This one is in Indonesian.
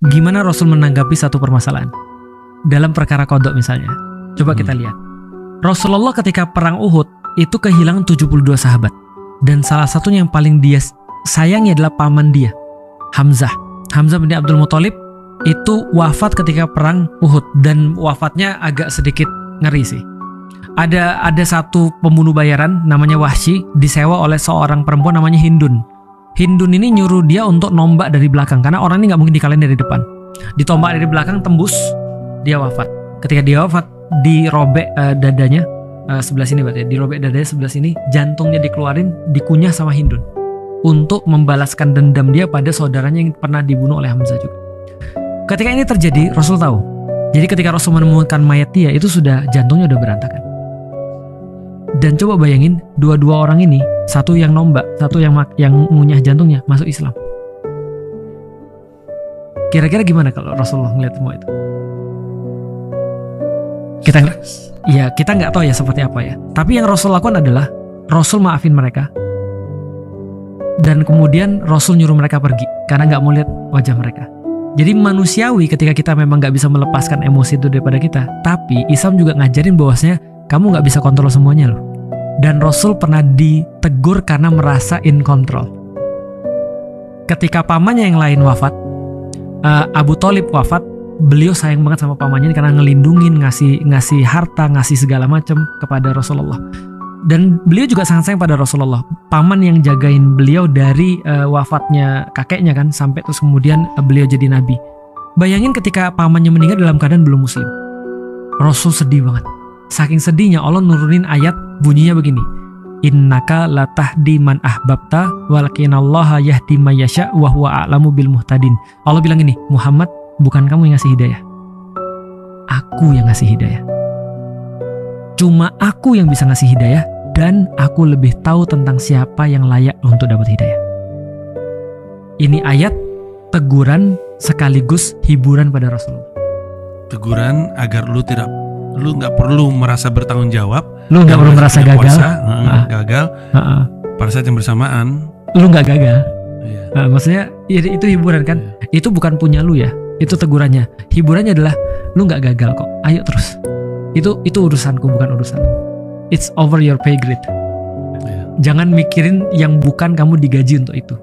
Gimana Rasul menanggapi satu permasalahan dalam perkara kodok misalnya. Coba kita lihat. Rasulullah ketika perang Uhud itu kehilangan 72 sahabat. Dan salah satunya yang paling dia sayangi adalah paman dia, Hamzah. Hamzah bin Abdul Muthalib itu wafat ketika perang Uhud. Dan wafatnya agak sedikit ngeri sih. Ada satu pembunuh bayaran namanya Wahsy, disewa oleh seorang perempuan namanya Hindun. Hindun ini nyuruh dia untuk nombak dari belakang karena orang ini nggak mungkin dikalahin dari depan. Ditombak dari belakang, tembus, dia wafat. Ketika dia wafat, dirobek dadanya sebelah sini, berarti dirobek dadanya sebelah sini, jantungnya dikeluarin, dikunyah sama Hindun untuk membalaskan dendam dia pada saudaranya yang pernah dibunuh oleh Hamzah juga. Ketika ini terjadi, Rasul tahu. Jadi ketika Rasul menemukan mayat dia, itu sudah jantungnya udah berantakan. Dan coba bayangin, dua orang ini, satu yang nombak, satu yang ngunyah jantungnya, masuk Islam. Kira-kira gimana kalau Rasulullah ngeliat semua itu? Kita nggak tahu ya seperti apa ya. Tapi yang Rasul lakukan adalah Rasul maafin mereka, dan kemudian Rasul nyuruh mereka pergi karena nggak mau lihat wajah mereka. Jadi manusiawi ketika kita memang nggak bisa melepaskan emosi itu daripada kita. Tapi Islam juga ngajarin bahwasanya kamu nggak bisa kontrol semuanya loh. Dan Rasul pernah ditegur karena merasa in control. Ketika pamannya yang lain wafat, Abu Thalib wafat, beliau sayang banget sama pamannya karena ngelindungin, ngasih harta, ngasih segala macam kepada Rasulullah. Dan beliau juga sangat sayang pada Rasulullah. Paman yang jagain beliau dari wafatnya kakeknya kan, sampai terus kemudian beliau jadi nabi. Bayangin ketika pamannya meninggal dalam keadaan belum muslim. Rasul sedih banget. Saking sedihnya Allah nurunin ayat bunyinya begini. Innaka latahdi man ahbabta walakinallaha yahdi may yasha wa huwa a'lamu bil muhtadin. Allah bilang gini, Muhammad, bukan kamu yang ngasih hidayah. Aku yang ngasih hidayah. Cuma aku yang bisa ngasih hidayah, dan aku lebih tahu tentang siapa yang layak untuk dapat hidayah. Ini ayat teguran sekaligus hiburan pada Rasulullah. Teguran agar lu nggak perlu merasa bertanggung jawab, lu nggak perlu merasa gagal, gagal. Pada saat yang bersamaan, lu nggak gagal. Iya. Maksudnya itu hiburan kan? Iya. Itu bukan punya lu ya. Itu tegurannya. Hiburannya adalah lu nggak gagal kok. Ayo terus. Itu urusanku, bukan urusan. It's over your pay grade. Iya. Jangan mikirin yang bukan kamu digaji untuk itu.